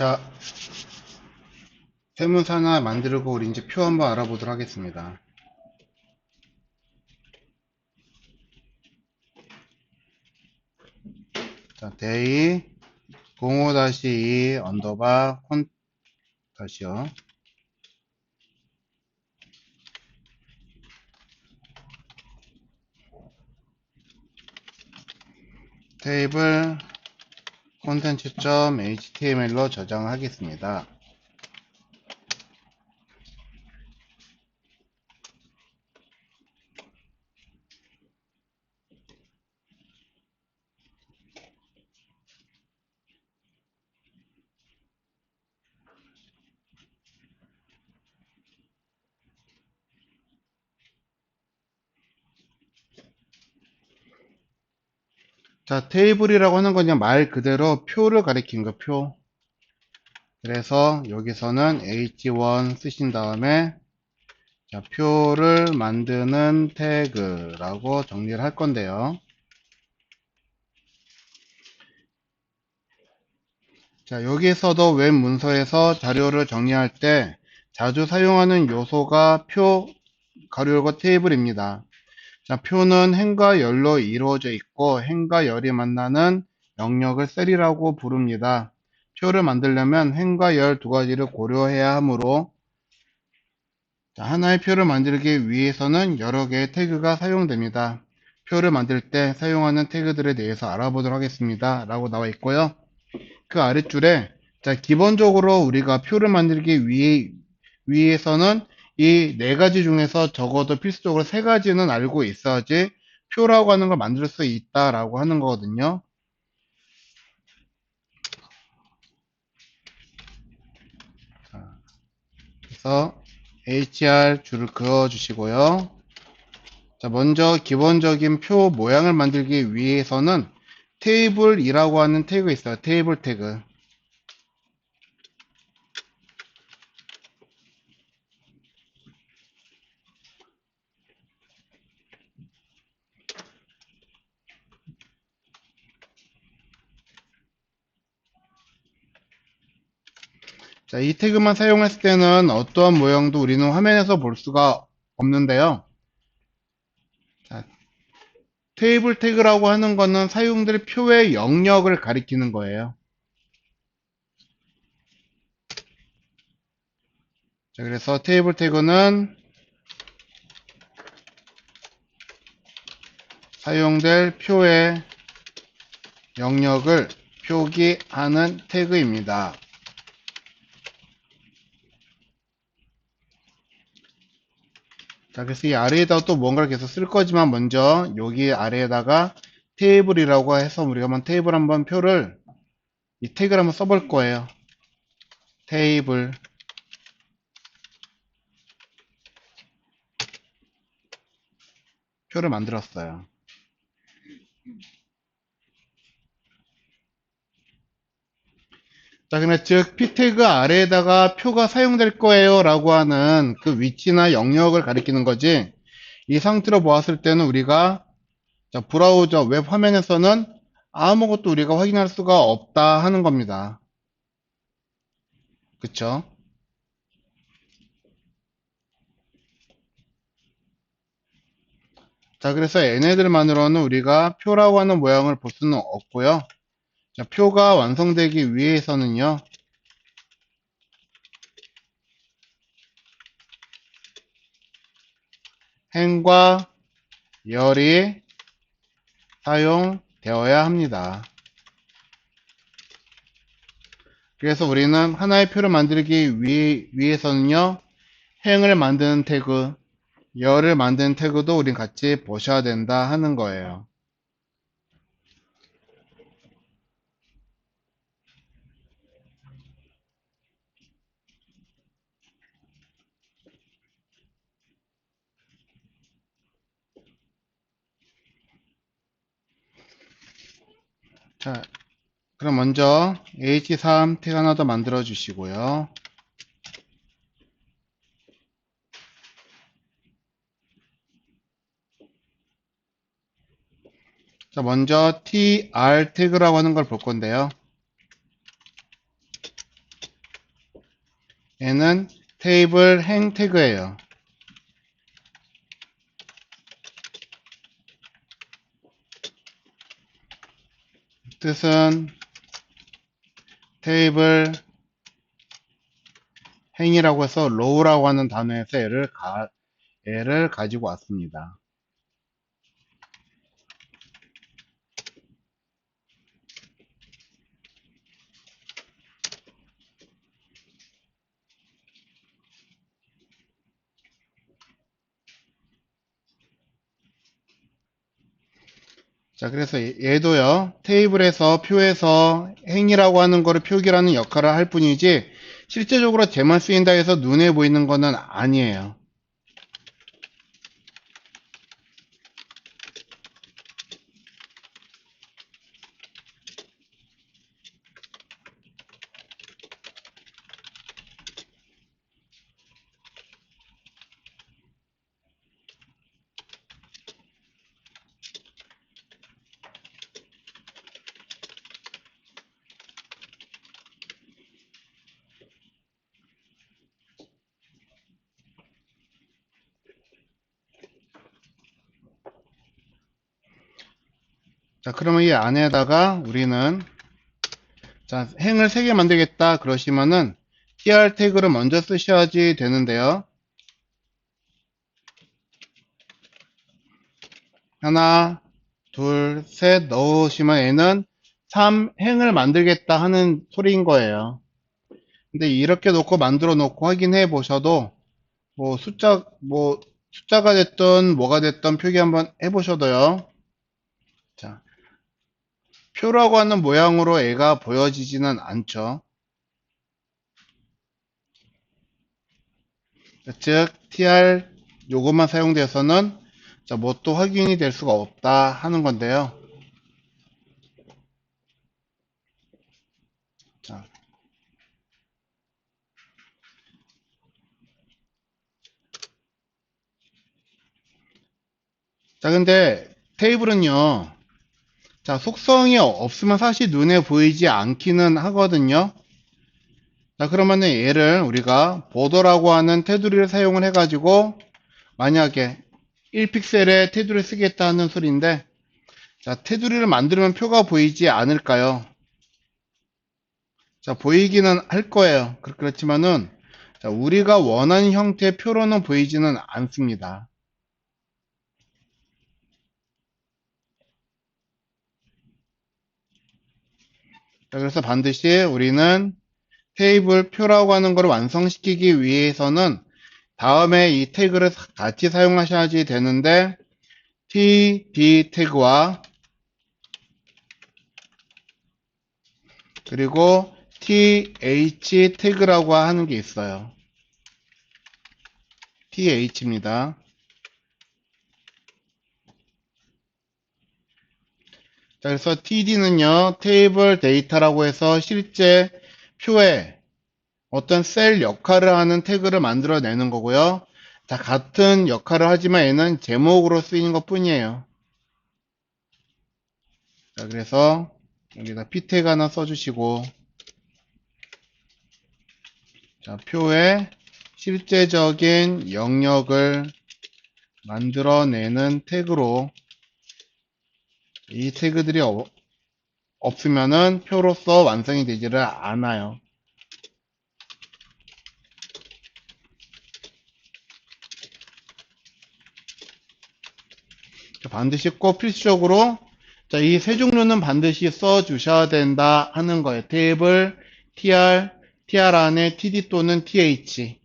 자, 세문서 하나 만들고 우리 이제 표 한번 알아보도록 하겠습니다. 자, 데이 05-2 언더바 콘 다시요. 테이블 콘텐츠.html로 저장하겠습니다. 자, 테이블이라고 하는 건 그냥 말 그대로 표를 가리킨 거, 표. 그래서 여기서는 h1 쓰신 다음에 자, 표를 만드는 태그라고 정리를 할 건데요. 자, 여기에서도 웹 문서에서 자료를 정리할 때 자주 사용하는 요소가 표, 가로 열고 테이블입니다. 자, 표는 행과 열로 이루어져 있고 행과 열이 만나는 영역을 셀이라고 부릅니다. 표를 만들려면 행과 열 두 가지를 고려해야 하므로 자, 하나의 표를 만들기 위해서는 여러 개의 태그가 사용됩니다. 표를 만들 때 사용하는 태그들에 대해서 알아보도록 하겠습니다. 라고 나와 있고요. 그 아랫줄에 자, 기본적으로 우리가 표를 만들기 위해서는 이 네 가지 중에서 적어도 필수적으로 세 가지는 알고 있어야지 표라고 하는 걸 만들 수 있다라고 하는 거거든요. 자, 그래서 HR 줄을 그어 주시고요. 자, 먼저 기본적인 표 모양을 만들기 위해서는 테이블이라고 하는 태그가 있어요. 테이블 태그. 자, 이 태그만 사용했을 때는 어떠한 모양도 우리는 화면에서 볼 수가 없는데요. 자, 테이블 태그라고 하는 거는 사용될 표의 영역을 가리키는 거예요. 자, 그래서 테이블 태그는 사용될 표의 영역을 표기하는 태그입니다. 자, 그래서 이 아래에다가 또 뭔가를 계속 쓸 거지만 먼저 여기 아래에다가 테이블이라고 해서 우리가 한번 테이블 한번 표를 이 태그를 한번 써볼 거예요. 테이블. 표를 만들었어요. 자, 그러면 즉 p 태그 아래에다가 표가 사용될 거예요 라고 하는 그 위치나 영역을 가리키는 거지, 이 상태로 보았을 때는 우리가 자, 브라우저 웹 화면에서는 아무것도 우리가 확인할 수가 없다 하는 겁니다. 그쵸? 자, 그래서 얘네들만으로는 우리가 표라고 하는 모양을 볼 수는 없고요. 자, 표가 완성되기 위해서는요. 행과 열이 사용되어야 합니다. 그래서 우리는 하나의 표를 만들기 위해서는요. 행을 만드는 태그, 열을 만드는 태그도 우린 같이 보셔야 된다 하는 거예요. 자, 그럼 먼저 H3 태그 하나 더 만들어 주시고요. 자, 먼저 tr 태그라고 하는 걸 볼 건데요. 얘는 테이블 행 태그예요. 뜻은 테이블 행이라고 해서 row라고 하는 단어에서 얘를 가지고 왔습니다. 자, 그래서 얘도요, 테이블에서 표에서 행이라고 하는 거를 표기라는 역할을 할 뿐이지, 실제적으로 쟤만 쓰인다 해서 눈에 보이는 거는 아니에요. 자, 그러면 이 안에다가 우리는, 자, 행을 3개 만들겠다 그러시면은, tr 태그를 먼저 쓰셔야지 되는데요. 하나, 둘, 셋 넣으시면 얘는 3행을 만들겠다 하는 소리인 거예요. 근데 이렇게 놓고 만들어 놓고 확인해 보셔도 뭐 숫자가 됐든 뭐가 됐든 표기 한번 해 보셔도요. 자, 표라고 하는 모양으로 애가 보여지지는 않죠. 즉 tr 요것만 사용돼서는 뭐 또 확인이 될 수가 없다 하는 건데요. 자, 근데 테이블은요. 자, 속성이 없으면 사실 눈에 보이지 않기는 하거든요. 자, 그러면은 얘를 우리가 보더라고 하는 테두리를 사용을 해가지고 만약에 1픽셀의 테두리를 쓰겠다는 소리인데, 자, 테두리를 만들면 표가 보이지 않을까요? 자, 보이기는 할 거예요. 그렇지만은 자, 우리가 원하는 형태의 표로는 보이지는 않습니다. 자, 그래서 반드시 우리는 테이블 표라고 하는 걸 완성시키기 위해서는 다음에 이 태그를 같이 사용하셔야지 되는데 td 태그와 그리고 th 태그라고 하는 게 있어요. th입니다. 자, 그래서 td는요, 테이블 데이터라고 해서 실제 표에 어떤 셀 역할을 하는 태그를 만들어내는 거고요. 자, 같은 역할을 하지만 얘는 제목으로 쓰이는 것 뿐이에요. 자, 그래서 여기다 p 태그 하나 써주시고, 자, 표에 실제적인 영역을 만들어내는 태그로 이 태그들이 없으면은 표로서 완성이 되지를 않아요. 반드시 꼭 필수적으로 자, 이 세 종류는 반드시 써 주셔야 된다 하는 거예요. 테이블, tr 안에 td 또는 th.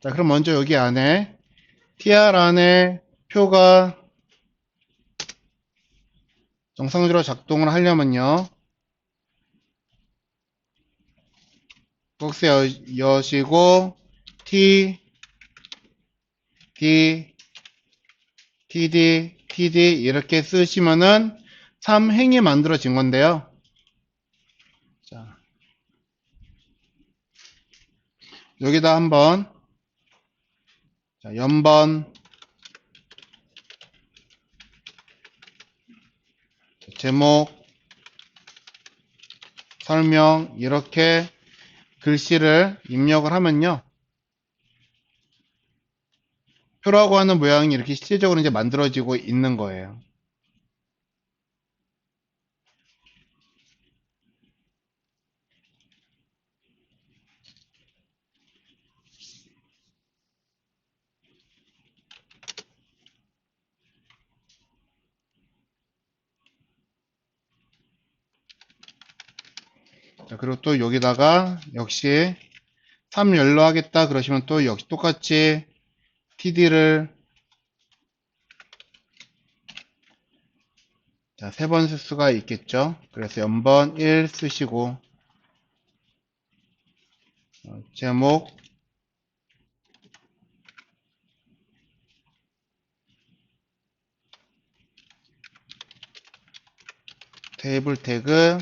자, 그럼 먼저 여기 안에 tr 안에 표가 정상적으로 작동을 하려면요. 박스 여시고 t, d, td, td 이렇게 쓰시면은 3행이 만들어진 건데요. 여기다 한번 자, 연번, 제목, 설명 이렇게 글씨를 입력을 하면요. 표라고 하는 모양이 이렇게 실질적으로 이제 만들어지고 있는 거예요. 자, 그리고 또 여기다가 역시 3열로 하겠다 그러시면 또 역시 똑같이 td를 자, 3번 쓸 수가 있겠죠. 그래서 연번 1 쓰시고 제목 테이블 태그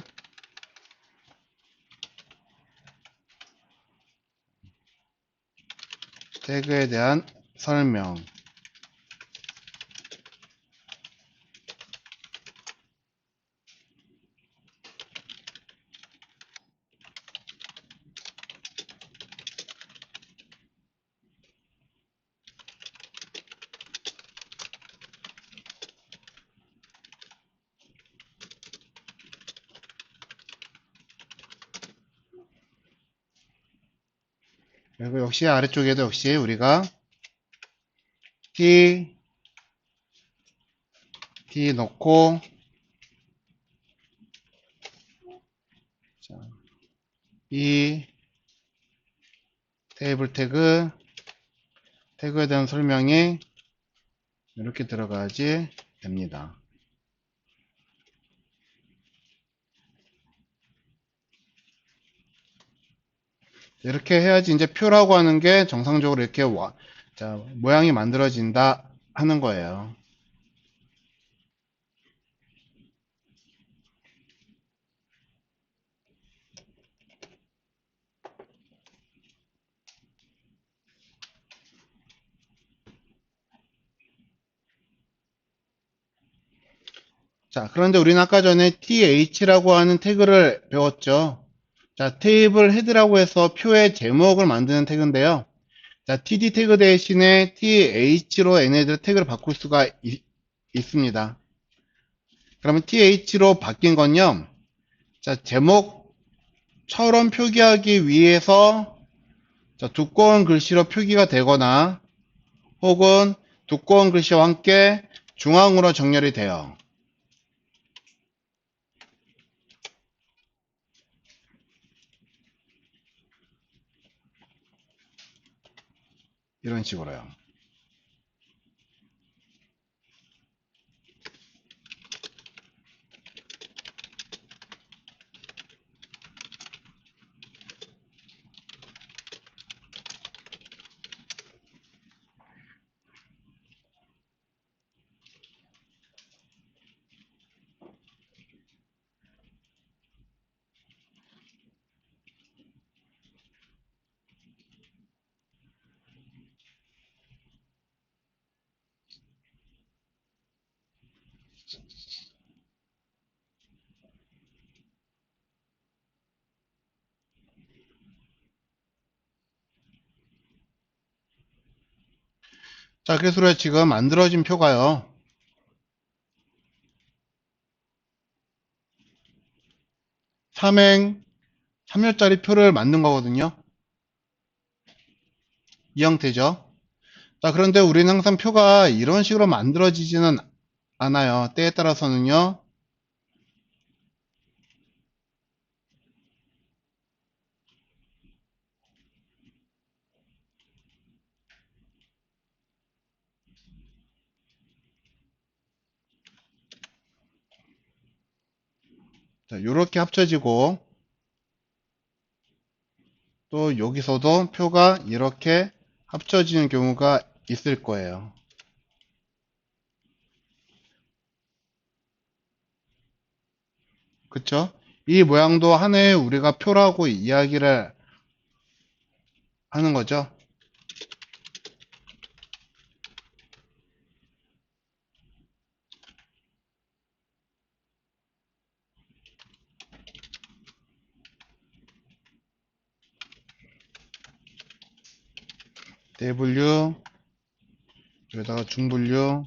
태그에 대한 설명 그리고 역시 아래쪽에도 역시 우리가 t 넣고 자, 이 테이블 태그 태그에 대한 설명이 이렇게 들어가야지 됩니다. 이렇게 해야지 이제 표라고 하는 게 정상적으로 이렇게 자, 모양이 만들어진다 하는 거예요. 자, 그런데 우리는 아까 전에 th라고 하는 태그를 배웠죠. 자, 테이블 헤드라고 해서 표의 제목을 만드는 태그인데요. 자, td 태그 대신에 th로 얘네들 태그를 바꿀 수가 있습니다. 그러면 th로 바뀐 건요. 자, 제목처럼 표기하기 위해서 자, 두꺼운 글씨로 표기가 되거나 혹은 두꺼운 글씨와 함께 중앙으로 정렬이 돼요. 이런 식으로요. 자, 그래서 지금 만들어진 표가요. 3열짜리 표를 만든 거거든요. 이 형태죠. 자, 그런데 우리는 항상 표가 이런 식으로 만들어지지는 않아요. 때에 따라서는요. 자, 이렇게 합쳐지고 또 여기서도 표가 이렇게 합쳐지는 경우가 있을 거예요. 그쵸? 이 모양도 하나의 우리가 표라고 이야기를 하는 거죠. 대분류, 여기다가 중분류.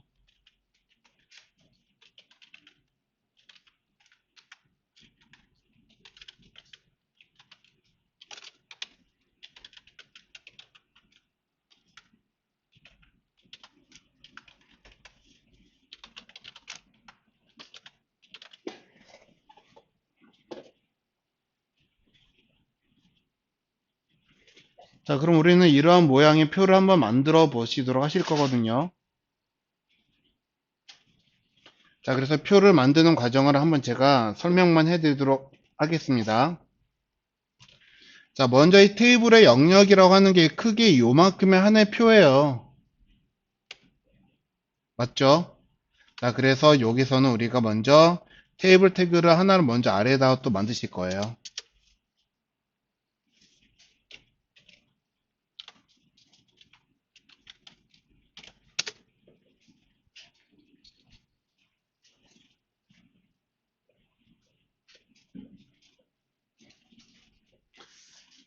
자, 그럼 우리는 이러한 모양의 표를 한번 만들어 보시도록 하실 거거든요. 자, 그래서 표를 만드는 과정을 한번 제가 설명만 해드리도록 하겠습니다. 자, 먼저 이 테이블의 영역이라고 하는 게 크게 요만큼의 하나의 표예요. 맞죠? 자, 그래서 여기서는 우리가 먼저 테이블 태그를 하나를 먼저 아래에다가 또 만드실 거예요.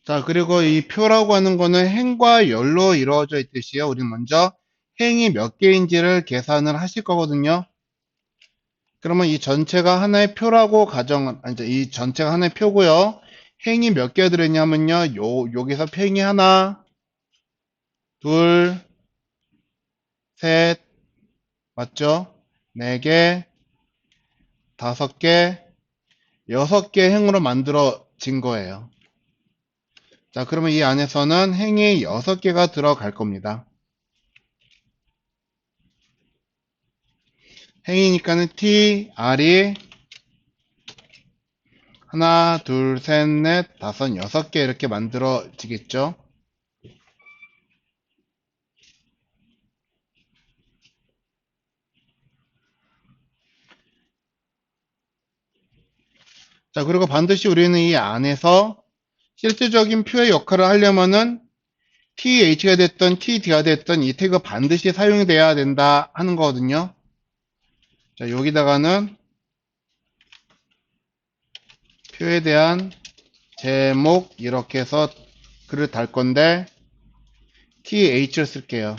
자, 그리고 이 표라고 하는 거는 행과 열로 이루어져 있듯이요. 우리 먼저 행이 몇 개인지를 계산을 하실 거거든요. 그러면 이 전체가 하나의 표라고 이제 이 전체가 하나의 표고요. 행이 몇 개가 들어있냐면요. 여기서 행이 하나, 둘, 셋, 맞죠? 네 개, 다섯 개, 여섯 개 행으로 만들어진 거예요. 자, 그러면 이 안에서는 행이 6개가 들어갈 겁니다. 행이니까는 t, r이 하나, 둘, 셋, 넷, 다섯, 6개 이렇게 만들어지겠죠. 자, 그리고 반드시 우리는 이 안에서 실질적인 표의 역할을 하려면은 TH가 됐던 TD가 됐던 이 태그가 반드시 사용이 돼야 된다 하는 거거든요. 자, 여기다가는 표에 대한 제목 이렇게 해서 글을 달 건데 TH를 쓸게요.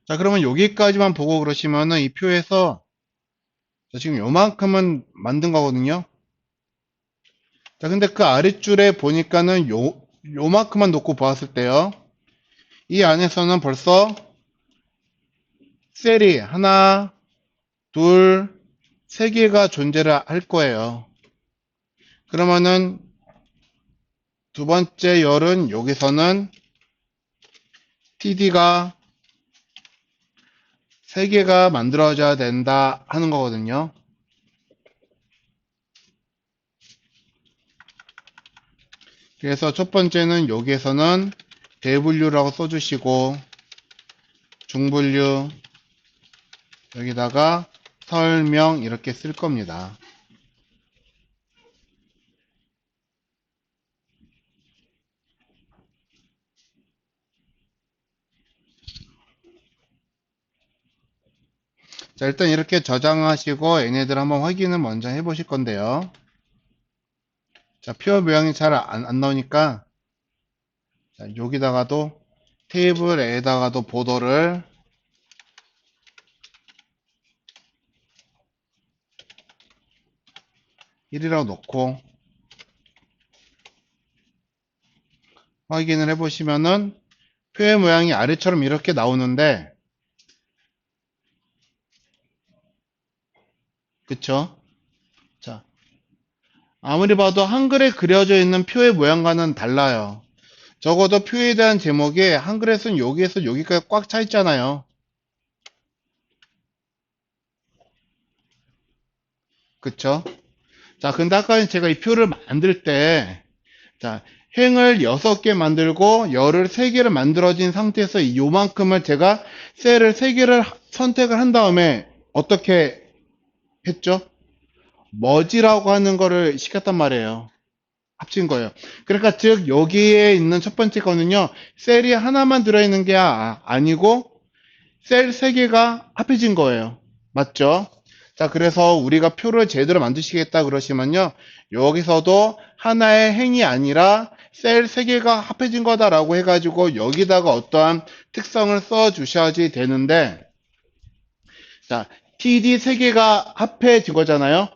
자, 그러면 여기까지만 보고 그러시면은 이 표에서 지금 요만큼은 만든 거거든요. 자, 근데 그 아랫줄에 보니까는 요만큼만 놓고 보았을 때요. 이 안에서는 벌써 셀이 하나, 둘, 세 개가 존재를 할 거예요. 그러면은 두 번째 열은 여기서는 TD가 세 개가 만들어져야 된다 하는 거거든요. 그래서 첫 번째는 여기에서는 대분류라고 써주시고 중분류 여기다가 설명 이렇게 쓸 겁니다. 자, 일단 이렇게 저장하시고 얘네들 한번 확인을 먼저 해보실 건데요. 자, 표 모양이 잘 안 나오니까 자, 여기다가도 테이블에다가도 보도를 1이라고 놓고 확인을 해보시면은 표의 모양이 아래처럼 이렇게 나오는데 그쵸? 자, 아무리 봐도 한글에 그려져 있는 표의 모양과는 달라요. 적어도 표에 대한 제목이 한글에서는 여기에서 여기까지 꽉 차 있잖아요. 그쵸? 자, 근데 아까 제가 이 표를 만들 때, 자, 행을 6개 만들고 열을 3개를 만들어진 상태에서 요만큼을 제가 셀을 3개를 선택을 한 다음에 어떻게 했죠? 머지라고 하는 거를 시켰단 말이에요. 합친 거예요. 그러니까 즉 여기에 있는 첫 번째 거는요. 셀이 하나만 들어있는 게 아니고 셀 3개가 합해진 거예요. 맞죠? 자, 그래서 우리가 표를 제대로 만드시겠다 그러시면요. 여기서도 하나의 행이 아니라 셀 3개가 합해진 거다라고 해가지고 여기다가 어떠한 특성을 써 주셔야지 되는데, 자, TD 3개가 합해진 거잖아요.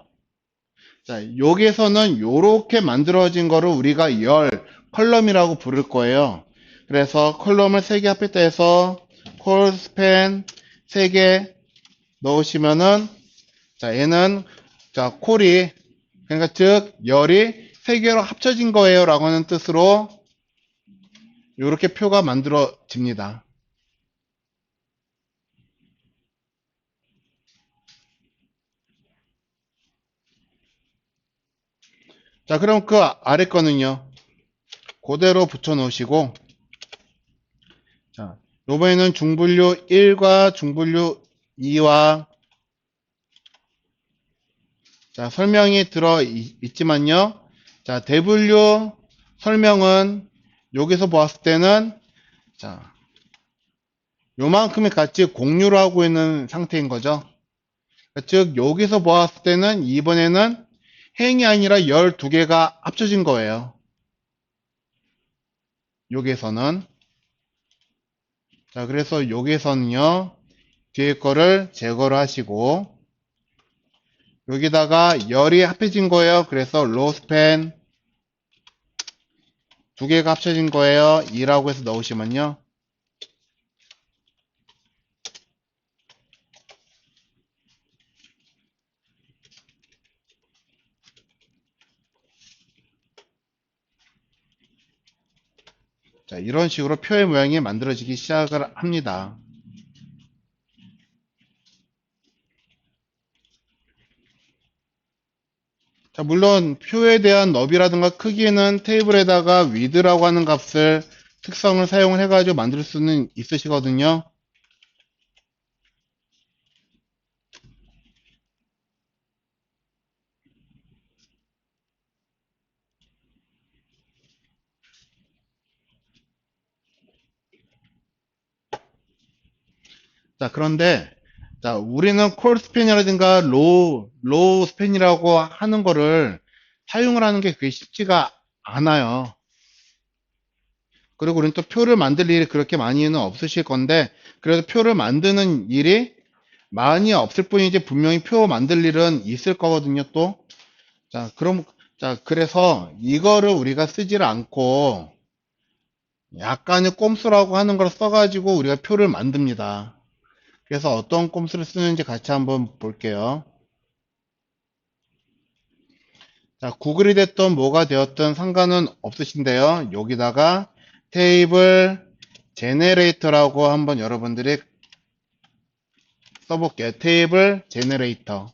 자, 여기에서는 요렇게 만들어진 거를 우리가 열 컬럼이라고 부를 거예요. 그래서 컬럼을 3개 합했다 해서 콜스팬 3개 넣으시면은, 자, 얘는, 자, 콜이, 그러니까 즉 열이 3개로 합쳐진 거예요 라고 하는 뜻으로 요렇게 표가 만들어집니다. 자, 그럼 그 아래 거는요, 그대로 붙여 놓으시고, 자, 요번에는 중분류 1과 중분류 2와, 자, 설명이 들어 있지만요. 자, 대분류 설명은 여기서 보았을 때는, 자, 요만큼의 같이 공유를 하고 있는 상태인 거죠. 즉, 여기서 보았을 때는 이번에는 행이 아니라 12개가 합쳐진 거예요. 여기서는. 자, 그래서 여기서는요, 뒤에 거를 제거를 하시고, 여기다가 열이 합해진 거예요. 그래서 로스펜 2개가 합쳐진 거예요. 2라고 해서 넣으시면요. 자, 이런 식으로 표의 모양이 만들어지기 시작을 합니다. 자, 물론 표에 대한 너비라든가 크기는 테이블에다가 width라고 하는 값을 특성을 사용을 해가지고 만들 수는 있으시거든요. 자, 그런데 자, 우리는 콜 스팬이라든가 로우 스팬이라고 하는 거를 사용을 하는 게 그게 쉽지가 않아요. 그리고 우리는 또 표를 만들 일이 그렇게 많이는 없으실 건데, 그래서 표를 만드는 일이 많이 없을 뿐이지 분명히 표 만들 일은 있을 거거든요, 또. 자, 그래서 이거를 우리가 쓰지를 않고 약간의 꼼수라고 하는 걸 써가지고 우리가 표를 만듭니다. 그래서 어떤 꼼수를 쓰는지 같이 한번 볼게요. 자, 구글이 됐던 뭐가 되었든 상관은 없으신데요. 여기다가 테이블 제네레이터라고 한번 여러분들이 써볼게요. 테이블 제네레이터.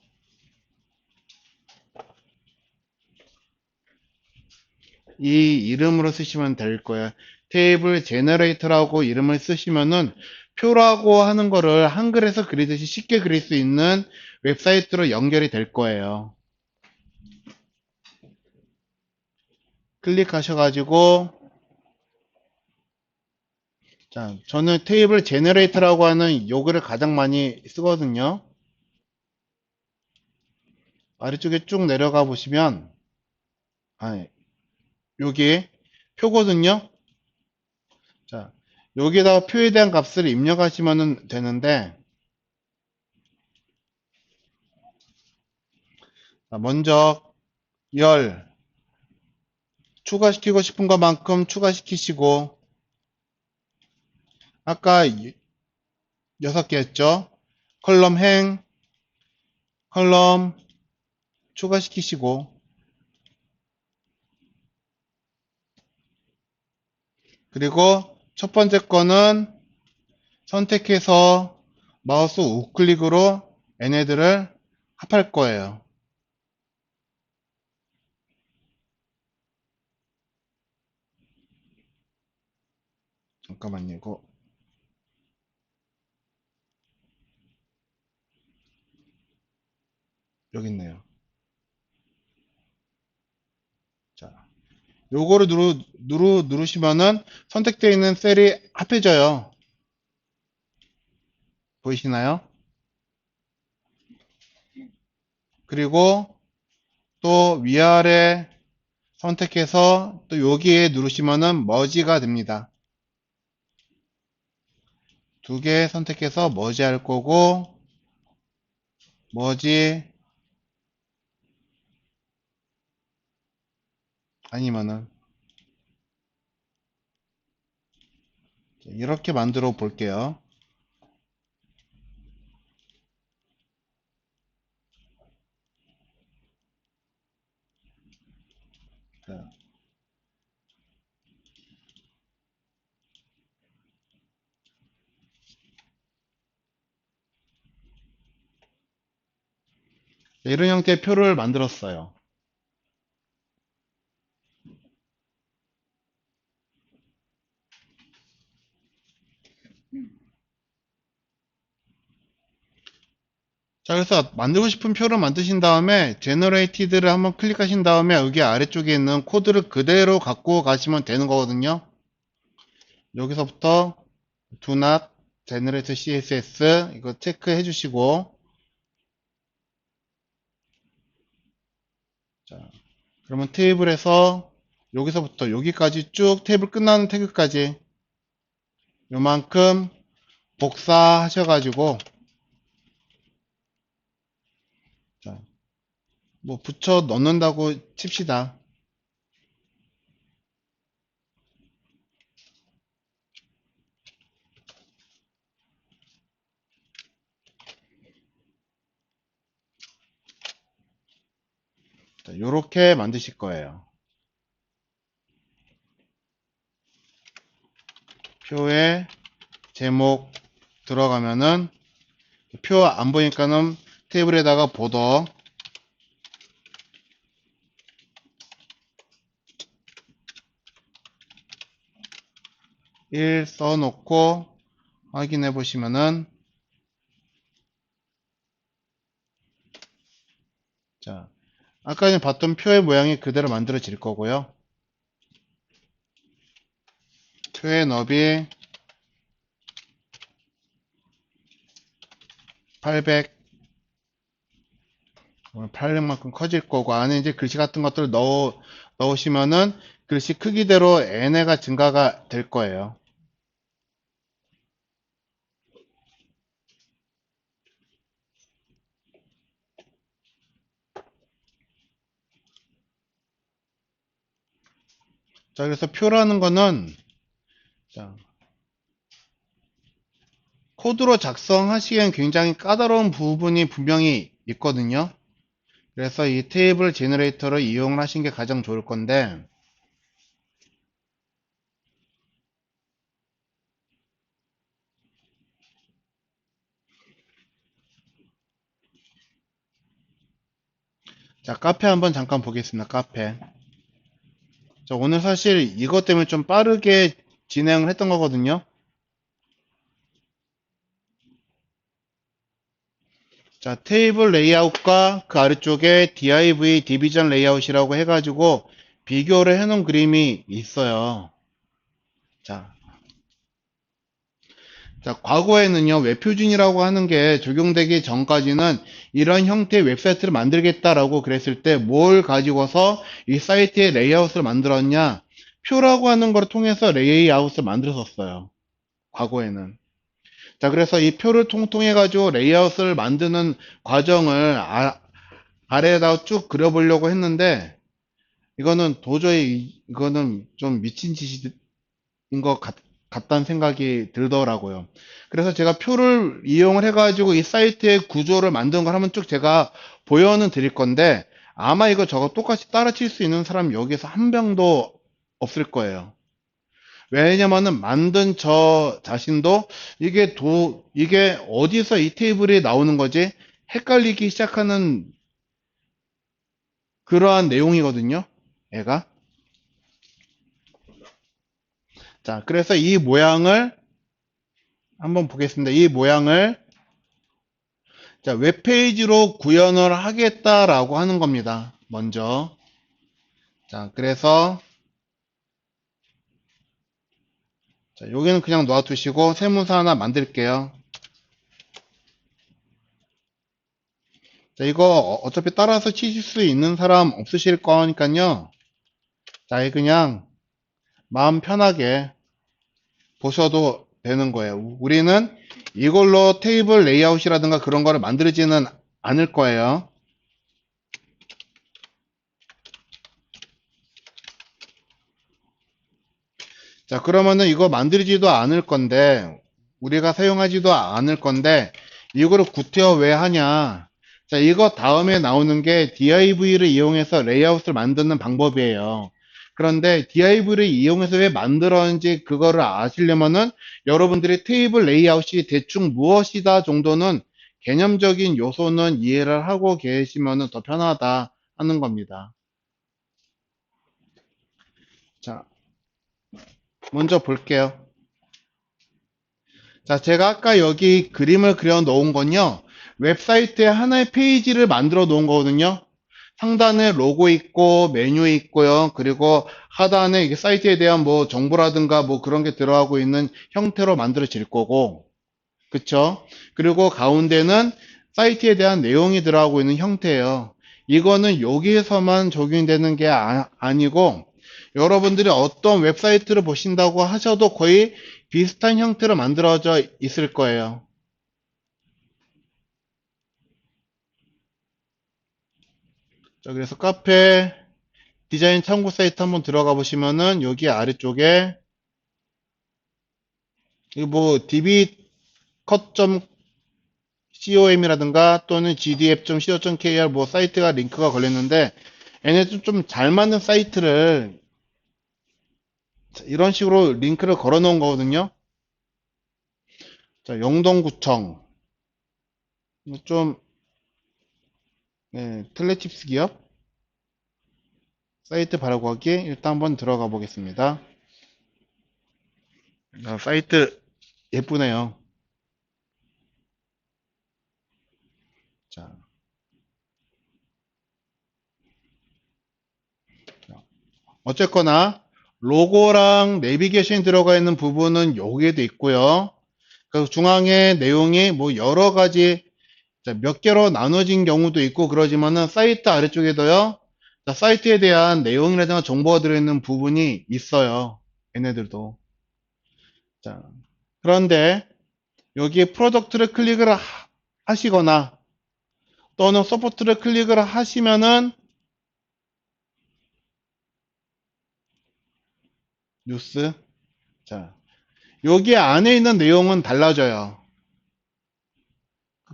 이 이름으로 쓰시면 될 거예요. 테이블 제너레이터라고 이름을 쓰시면은 표라고 하는 거를 한글에서 그리듯이 쉽게 그릴 수 있는 웹사이트로 연결이 될 거예요. 클릭하셔가지고, 자, 저는 테이블 제너레이터라고 하는 요거를 가장 많이 쓰거든요. 아래쪽에 쭉 내려가 보시면, 여기 표거든요. 자, 여기다가 표에 대한 값을 입력하시면 되는데, 자, 먼저 열 추가시키고 싶은 것만큼 추가시키시고, 아까 6개 했죠? 컬럼 행, 컬럼 추가시키시고, 그리고 첫 번째 거는 선택해서 마우스 우클릭으로 얘네들을 합할 거예요. 잠깐만요. 이거 여기 있네요. 자, 요거를 누르시면은 선택되어 있는 셀이 합해져요. 보이시나요? 그리고 또 위아래 선택해서 또 여기에 누르시면은 머지가 됩니다. 두 개 선택해서 머지 할 거고, 머지 아니면은 이렇게 만들어 볼게요. 자, 이런 형태의 표를 만들었어요. 자, 그래서 만들고 싶은 표를 만드신 다음에 제너레이티드를 한번 클릭하신 다음에 여기 아래쪽에 있는 코드를 그대로 갖고 가시면 되는 거거든요. 여기서부터 do not generate CSS 이거 체크해 주시고, 자, 그러면 테이블에서 여기서부터 여기까지 쭉 테이블 끝나는 태그까지 요만큼 복사하셔가지고, 자, 뭐 붙여 넣는다고 칩시다. 자, 요렇게 만드실 거예요. 표에 제목 들어가면은 표 안 보니까는 테이블에다가 보더 1 써놓고 확인해 보시면은, 자, 아까 전에 봤던 표의 모양이 그대로 만들어질 거고요. 표의 너비 800, 800만큼 커질 거고, 안에 이제 글씨 같은 것들을 넣으시면은 글씨 크기대로 n가 증가가 될 거예요. 자, 그래서 표라는 거는, 자, 코드로 작성하시기엔 굉장히 까다로운 부분이 분명히 있거든요. 그래서 이 테이블 제너레이터를 이용을 하신 게 가장 좋을 건데, 자, 카페 한번 잠깐 보겠습니다. 카페. 자, 오늘 사실 이것 때문에 좀 빠르게 진행을 했던 거거든요. 자, 테이블 레이아웃과 그 아래쪽에 div 디비전 레이아웃이라고 해가지고 비교를 해놓은 그림이 있어요. 자, 자, 과거에는요, 웹표준이라고 하는 게 적용되기 전까지는 이런 형태의 웹사이트를 만들겠다라고 그랬을 때 뭘 가지고서 이 사이트의 레이아웃을 만들었냐? 표라고 하는 걸 통해서 레이아웃을 만들었었어요. 과거에는. 자, 그래서 이 표를 통해 가지고 레이아웃을 만드는 과정을 아래에다가 쭉 그려보려고 했는데, 이거는 도저히, 이거는 좀 미친 짓인 것 같다는 생각이 들더라고요. 그래서 제가 표를 이용을 해가지고 이 사이트의 구조를 만든 걸 한번 쭉 제가 보여는 드릴 건데, 아마 이거 저거 똑같이 따라칠 수 있는 사람 여기서 한 명도 없을 거예요. 왜냐면은 만든 저 자신도 이게 어디서 이 테이블이 나오는 거지? 헷갈리기 시작하는 그러한 내용이거든요. 애가. 자, 그래서 이 모양을 한번 보겠습니다. 이 모양을 자, 웹페이지로 구현을 하겠다라고 하는 겁니다. 먼저. 자, 그래서 자, 여기는 그냥 놔두시고 세무사 하나 만들게요. 자, 이거 어차피 따라서 치실 수 있는 사람 없으실 거니까요. 자, 이 그냥 마음 편하게 보셔도 되는 거예요. 우리는 이걸로 테이블 레이아웃이라든가 그런 거를 만들지는 않을 거예요. 자, 그러면은 이거 만들지도 않을 건데, 우리가 사용하지도 않을 건데, 이거를 구태여 왜 하냐? 자, 이거 다음에 나오는 게 div를 이용해서 레이아웃을 만드는 방법이에요. 그런데 div를 이용해서 왜 만들었는지 그거를 아시려면은 여러분들이 테이블 레이아웃이 대충 무엇이다 정도는 개념적인 요소는 이해를 하고 계시면은 더 편하다 하는 겁니다. 자, 먼저 볼게요. 자, 제가 아까 여기 그림을 그려 놓은 건요, 웹사이트에 하나의 페이지를 만들어 놓은 거거든요. 상단에 로고 있고, 메뉴 있고요. 그리고 하단에 이게 사이트에 대한 뭐 정보라든가 뭐 그런 게 들어가고 있는 형태로 만들어질 거고, 그쵸? 그리고 가운데는 사이트에 대한 내용이 들어가고 있는 형태예요. 이거는 여기에서만 적용되는 게 아니고 여러분들이 어떤 웹사이트를 보신다고 하셔도 거의 비슷한 형태로 만들어져 있을 거예요. 자, 그래서 카페 디자인 참고 사이트 한번 들어가 보시면은 여기 아래쪽에 이거 뭐 dbcut.com이라든가 또는 gdf.co.kr 뭐 사이트가 링크가 걸렸는데 얘네 좀 잘 맞는 사이트를 이런 식으로 링크를 걸어 놓은 거거든요. 자, 영동구청 좀 네, 틀레칩스 기업 사이트 바라구하기 일단 한번 들어가 보겠습니다. 사이트 예쁘네요. 자, 어쨌거나 로고랑 내비게이션이 들어가 있는 부분은 여기에도 있고요. 그 중앙에 내용이 뭐 여러 가지 몇 개로 나눠진 경우도 있고 그러지만은 사이트 아래쪽에도요. 자, 사이트에 대한 내용이라든가 정보가 들어있는 부분이 있어요. 얘네들도. 자, 그런데 여기에 프로덕트를 클릭을 하시거나 또는 서포트를 클릭을 하시면은 뉴스. 자, 여기 안에 있는 내용은 달라져요.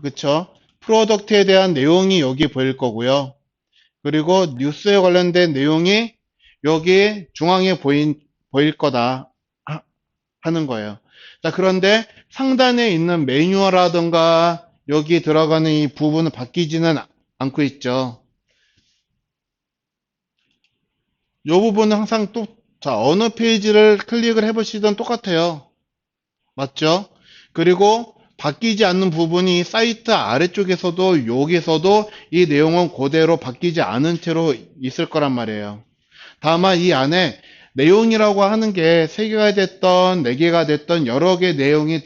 그쵸? 프로덕트에 대한 내용이 여기 보일 거고요. 그리고 뉴스에 관련된 내용이 여기 중앙에 보일 거다 하는 거예요. 자, 그런데 상단에 있는 매뉴얼이라던가 여기 들어가는 이 부분은 바뀌지는 않고 있죠. 이 부분은 항상 또, 자, 어느 페이지를 클릭을 해보시든 똑같아요. 맞죠? 그리고 바뀌지 않는 부분이 사이트 아래쪽에서도 여기서도 이 내용은 그대로 바뀌지 않은 채로 있을 거란 말이에요. 다만 이 안에 내용이라고 하는 게 3개가 됐던 4개가 됐던 여러 개 내용이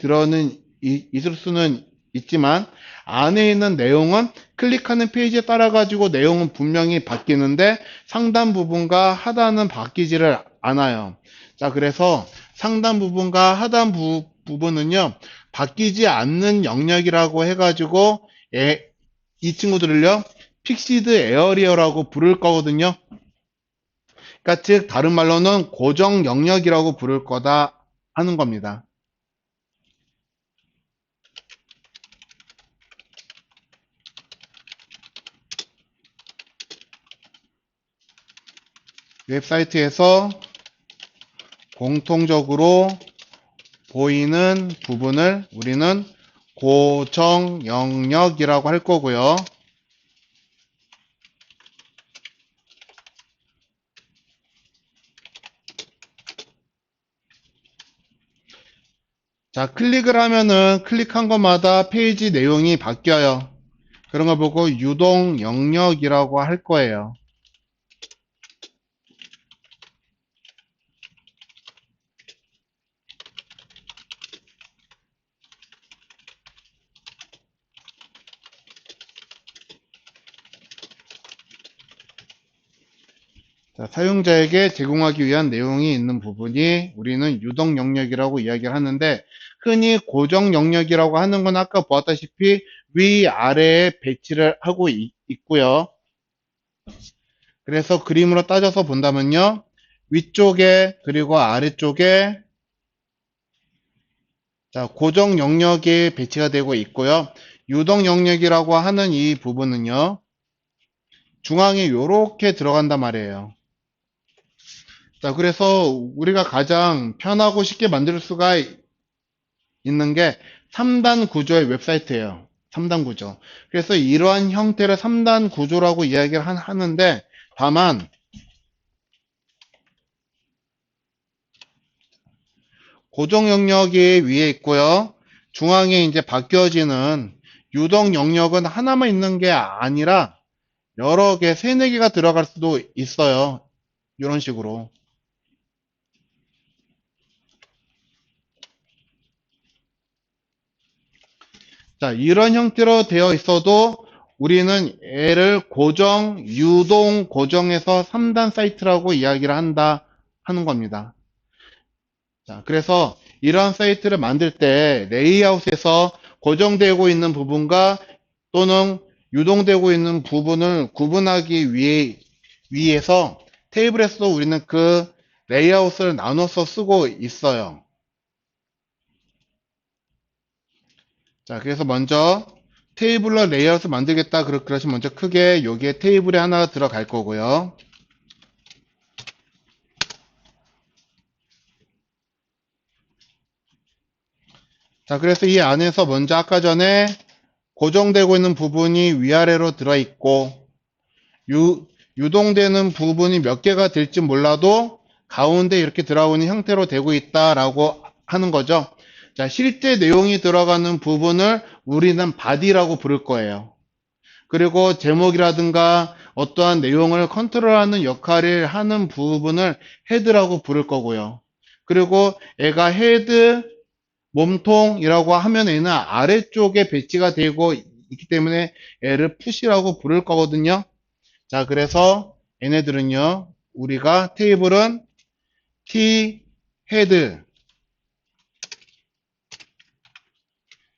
있을 수는 있지만 안에 있는 내용은 클릭하는 페이지에 따라 가지고 내용은 분명히 바뀌는데 상단 부분과 하단은 바뀌지를 않아요. 자, 그래서 상단 부분과 하단 부분은요 바뀌지 않는 영역이라고 해가지고 이 친구들을요 픽시드 에어리어라고 부를 거거든요. 그러니까 즉 다른 말로는 고정 영역이라고 부를 거다 하는 겁니다. 웹사이트에서 공통적으로 보이는 부분을 우리는 고정 영역이라고 할 거고요. 자, 클릭을 하면은 클릭한 것마다 페이지 내용이 바뀌어요. 그런 걸 보고 유동 영역이라고 할 거예요. 자, 사용자에게 제공하기 위한 내용이 있는 부분이 우리는 유동 영역이라고 이야기를 하는데, 흔히 고정 영역이라고 하는 건 아까 보았다시피 위아래에 배치를 하고 있고요. 그래서 그림으로 따져서 본다면요, 위쪽에 그리고 아래쪽에 자, 고정 영역이 배치가 되고 있고요. 유동 영역이라고 하는 이 부분은요, 중앙에 이렇게 들어간단 말이에요. 자, 그래서 우리가 가장 편하고 쉽게 만들 수가 있는 게 3단 구조의 웹사이트예요. 3단 구조. 그래서 이러한 형태를 3단 구조라고 이야기를 하는데, 다만 고정 영역이 위에 있고요. 중앙에 이제 바뀌어지는 유동 영역은 하나만 있는 게 아니라 여러 개, 세네 개가 들어갈 수도 있어요. 이런 식으로. 자, 이런 형태로 되어 있어도 우리는 얘를 고정, 유동, 고정해서 3단 사이트라고 이야기를 한다 하는 겁니다. 자, 그래서 이러한 사이트를 만들 때 레이아웃에서 고정되고 있는 부분과 또는 유동되고 있는 부분을 구분하기 위해서 테이블에서도 우리는 그 레이아웃을 나눠서 쓰고 있어요. 자, 그래서 먼저 테이블러 레이아웃을 만들겠다 그러시면 먼저 크게 여기에 테이블에 하나 들어갈 거고요. 자, 그래서 이 안에서 먼저 아까 전에 고정되고 있는 부분이 위아래로 들어있고 유동되는 부분이 몇 개가 될지 몰라도 가운데 이렇게 들어오는 형태로 되고 있다라고 하는 거죠. 자, 실제 내용이 들어가는 부분을 우리는 바디라고 부를 거예요. 그리고 제목이라든가 어떠한 내용을 컨트롤하는 역할을 하는 부분을 헤드라고 부를 거고요. 그리고 얘가 헤드, 몸통이라고 하면 얘는 아래쪽에 배치가 되고 있기 때문에 얘를 푸시라고 부를 거거든요. 자, 그래서 얘네들은요, 우리가 테이블은 T 헤드,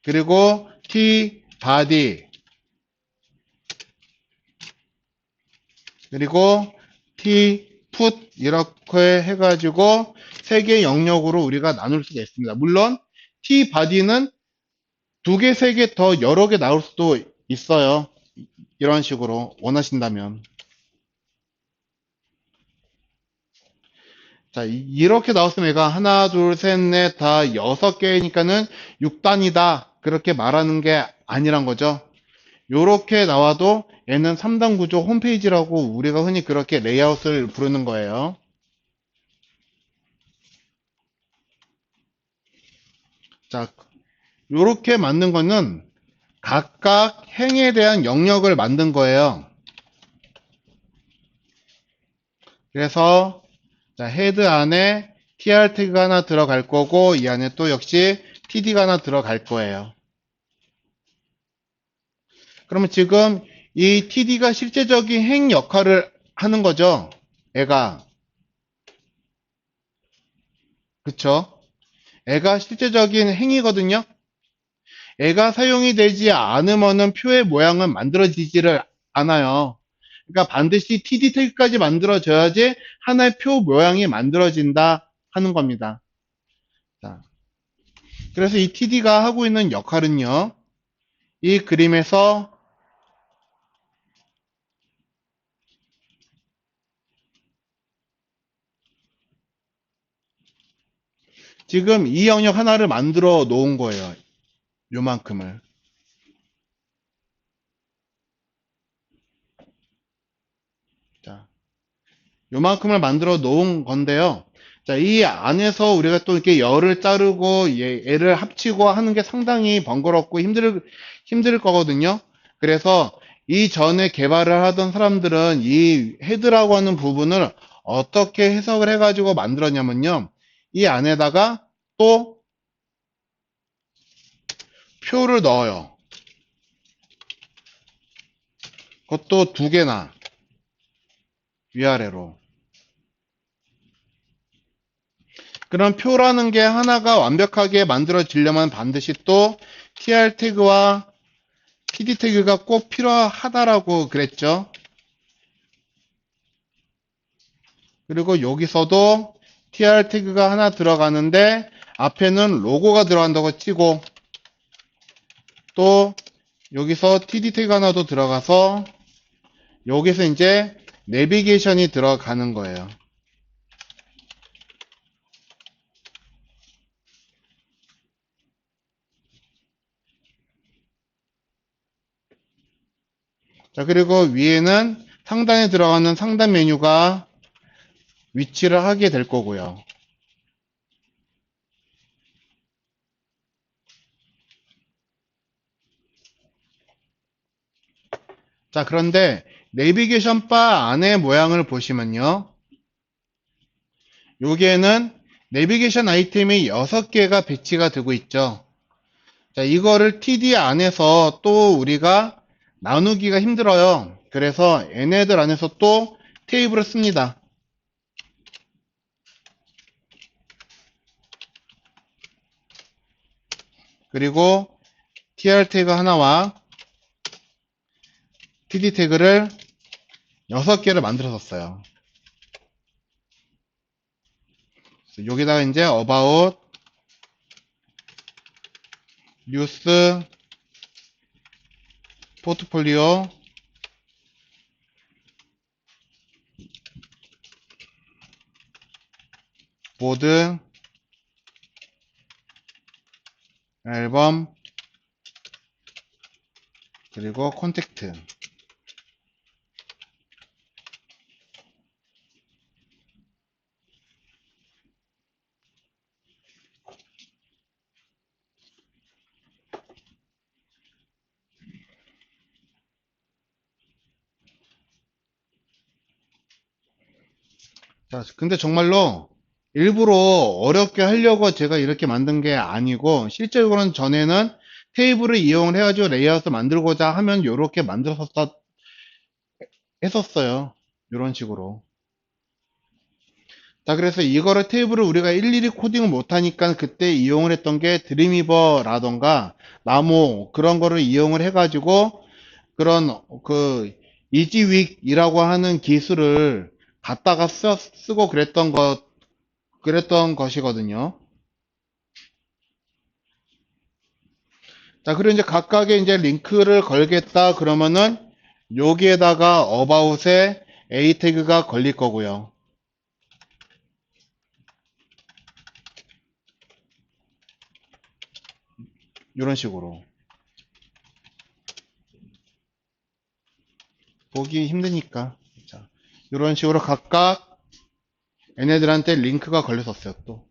그리고 T 바디, 그리고 T 풋 이렇게 해가지고 세 개 영역으로 우리가 나눌 수가 있습니다. 물론 T 바디는 두 개, 세 개 더 여러 개 나올 수도 있어요. 이런 식으로 원하신다면. 자, 이렇게 나왔으면 얘가 하나, 둘, 셋, 넷, 다 여섯 개니까는 6단이다. 그렇게 말하는 게 아니란 거죠. 요렇게 나와도 얘는 3단 구조 홈페이지라고 우리가 흔히 그렇게 레이아웃을 부르는 거예요. 자, 요렇게 만든 거는 각각 행에 대한 영역을 만든 거예요. 그래서 자, 헤드 안에 tr 태그가 하나 들어갈 거고 이 안에 또 역시 td가 하나 들어갈 거예요. 그러면 지금 이 td가 실제적인 행 역할을 하는 거죠. 애가. 그쵸? 애가 실제적인 행이거든요. 애가 사용이 되지 않으면은 표의 모양은 만들어지지를 않아요. 그러니까 반드시 td 태그까지 만들어져야지 하나의 표 모양이 만들어진다 하는 겁니다. 자, 그래서 이 td가 하고 있는 역할은요. 이 그림에서 지금 이 영역 하나를 만들어 놓은 거예요. 요만큼을. 자, 요만큼을 만들어 놓은 건데요. 자, 이 안에서 우리가 또 이렇게 열을 자르고 얘를 합치고 하는 게 상당히 번거롭고 힘들 거거든요. 그래서 이전에 개발을 하던 사람들은 이 헤드라고 하는 부분을 어떻게 해석을 해가지고 만들었냐면요. 이 안에다가 또 표를 넣어요. 그것도 두 개나 위아래로. 그런 표라는 게 하나가 완벽하게 만들어지려면 반드시 또 tr 태그와 pd 태그가 꼭 필요하다라고 그랬죠. 그리고 여기서도 tr 태그가 하나 들어가는데 앞에는 로고가 들어간다고 치고 또 여기서 td 태그 하나 더 들어가서 여기서 이제 내비게이션이 들어가는 거예요. 자, 그리고 위에는 상단에 들어가는 상단 메뉴가 위치를 하게 될 거고요. 자, 그런데 내비게이션 바 안의 모양을 보시면요. 여기에는 내비게이션 아이템이 6개가 배치가 되고 있죠. 자, 이거를 TD 안에서 또 우리가 나누기가 힘들어요. 그래서 얘네들 안에서 또 테이블을 씁니다. 그리고 tr 태그 하나와 td 태그를 6개를 만들어줬어요. 여기다가 이제 about, news, portfolio, board, 앨범, 그리고 콘택트. 자, 근데 정말로 일부러 어렵게 하려고 제가 이렇게 만든 게 아니고 실제로는 전에는 테이블을 이용을 해가지고 레이아웃을 만들고자 하면 이렇게 만들었었다 했었어요. 이런 식으로. 자, 그래서 이거를 테이블을 우리가 일일이 코딩을 못하니까 그때 이용을 했던 게 드림위버라던가 나모 그런 거를 이용을 해가지고 그런 그 이지윅이라고 하는 기술을 갖다가 쓰고 그랬던 것이거든요. 자, 그리고 이제 각각의 이제 링크를 걸겠다 그러면은 여기에다가 about에 a 태그가 걸릴 거고요. 이런 식으로 보기 힘드니까. 자, 이런 식으로 각각 얘네들한테 링크가 걸렸었어요, 또.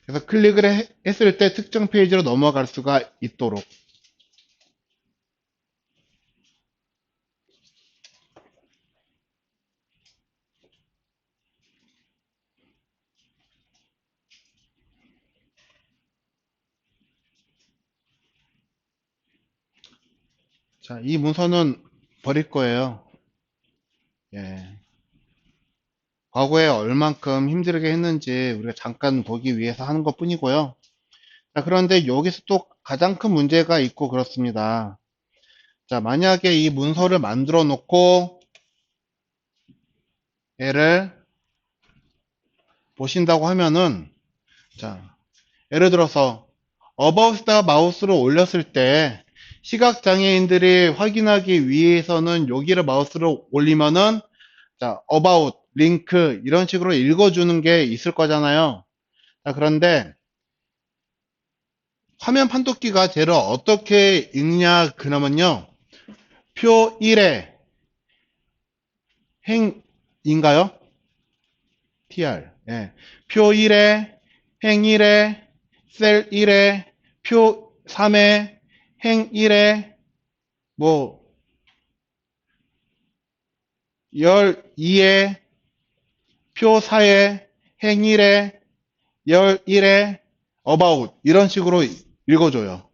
그래서 클릭을 했을 때 특정 페이지로 넘어갈 수가 있도록. 자, 이 문서는 버릴 거예요. 예. 과거에 얼만큼 힘들게 했는지 우리가 잠깐 보기 위해서 하는 것 뿐이고요. 자, 그런데 여기서 또 가장 큰 문제가 있고 그렇습니다. 자, 만약에 이 문서를 만들어 놓고 얘를 보신다고 하면은, 자, 예를 들어서 어바웃에다가 마우스를 올렸을 때 시각장애인들이 확인하기 위해서는 여기를 마우스를 올리면은 자, about, 링크 이런 식으로 읽어주는 게 있을 거잖아요. 자, 그런데 화면 판독기가 쟤를 어떻게 읽냐 그러면요. 표 1의 행인가요? tr. 예. 표 1에, 행 1에, 셀 1에, 표 3에, 행 1에, 뭐, 열 2에, 표 4에, 행 1에, 열 1에, about. 이런 식으로 읽어줘요.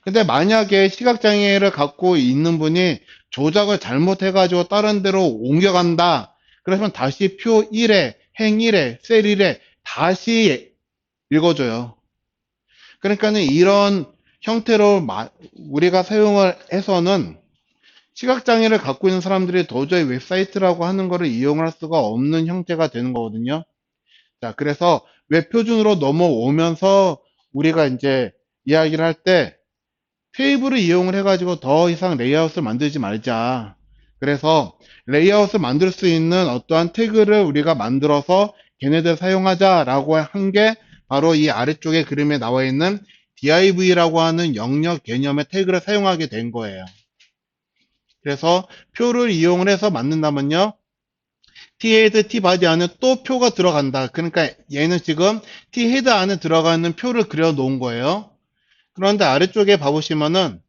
근데 만약에 시각장애를 갖고 있는 분이 조작을 잘못해가지고 다른 데로 옮겨간다. 그러면 다시 표 1에, 행 1에, 셀 1에 다시 읽어줘요. 그러니까는 이런 형태로 우리가 사용을 해서는 시각장애를 갖고 있는 사람들이 도저히 웹사이트라고 하는 거를 이용할 수가 없는 형태가 되는 거거든요. 자, 그래서 웹 표준으로 넘어오면서 우리가 이제 이야기를 할 때 테이블을 이용을 해가지고 더 이상 레이아웃을 만들지 말자. 그래서 레이아웃을 만들 수 있는 어떠한 태그를 우리가 만들어서 걔네들 사용하자라고 한 게 바로 이 아래쪽에 그림에 나와 있는 div라고 하는 영역 개념의 태그를 사용하게 된 거예요. 그래서 표를 이용을 해서 만든다면요. Thead, Tbody 안에 또 표가 들어간다. 그러니까 얘는 지금 Thead 안에 들어가는 표를 그려 놓은 거예요. 그런데 아래쪽에 봐보시면은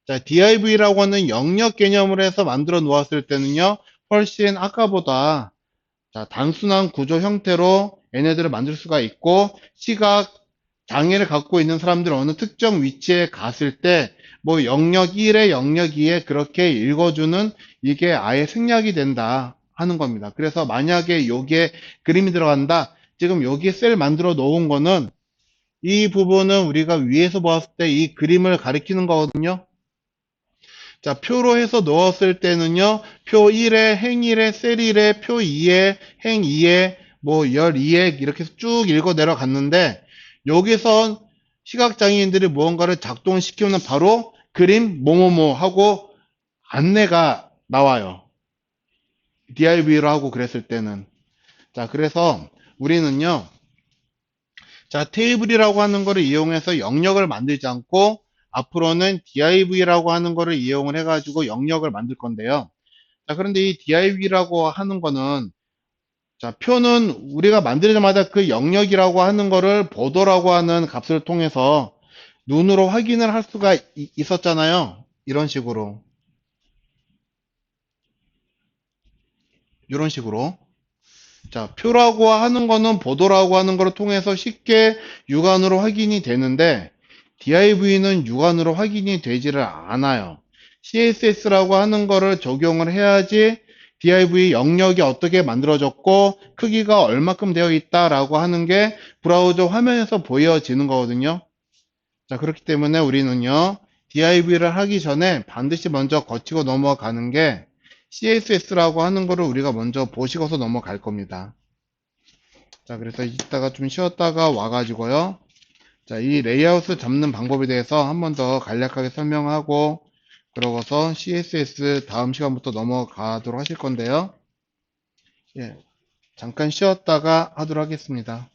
자, div라고 하는 영역 개념으로 해서 만들어 놓았을 때는요, 훨씬 아까보다 자, 단순한 구조 형태로 얘네들을 만들 수가 있고, 시각 장애를 갖고 있는 사람들 어느 특정 위치에 갔을 때, 뭐 영역 1에 영역 2에 그렇게 읽어주는 이게 아예 생략이 된다 하는 겁니다. 그래서 만약에 여기에 그림이 들어간다, 지금 여기에 셀 만들어 놓은 거는 이 부분은 우리가 위에서 보았을 때 이 그림을 가리키는 거거든요. 자, 표로 해서 넣었을 때는요, 표 1에, 행 1에, 셀 1에, 표 2에, 행 2에, 뭐, 열 2에, 이렇게 해서 쭉 읽어 내려갔는데, 여기서 시각장애인들이 무언가를 작동시키면 바로 그림, 뭐뭐뭐 하고 안내가 나와요. DIV로 하고 그랬을 때는. 자, 그래서 우리는요, 자, 테이블이라고 하는 거를 이용해서 영역을 만들지 않고 앞으로는 div라고 하는 거를 이용을 해가지고 영역을 만들 건데요. 자, 그런데 이 div라고 하는 거는 자, 표는 우리가 만들자마자 그 영역이라고 하는 거를 보도라고 하는 값을 통해서 눈으로 확인을 할 수가 있었잖아요. 이런 식으로. 이런 식으로. 자, 표라고 하는 거는 보도라고 하는 거를 통해서 쉽게 육안으로 확인이 되는데 div는 육안으로 확인이 되지를 않아요. CSS라고 하는 거를 적용을 해야지 div 영역이 어떻게 만들어졌고 크기가 얼마큼 되어 있다라고 하는 게 브라우저 화면에서 보여지는 거거든요. 자, 그렇기 때문에 우리는요, div를 하기 전에 반드시 먼저 거치고 넘어가는 게 CSS라고 하는 거를 우리가 먼저 보시고서 넘어갈 겁니다. 자, 그래서 이따가 좀 쉬었다가 와가지고요. 자, 이 레이아웃을 잡는 방법에 대해서 한 번 더 간략하게 설명하고, 그러고서 CSS 다음 시간부터 넘어가도록 하실 건데요. 예, 잠깐 쉬었다가 하도록 하겠습니다.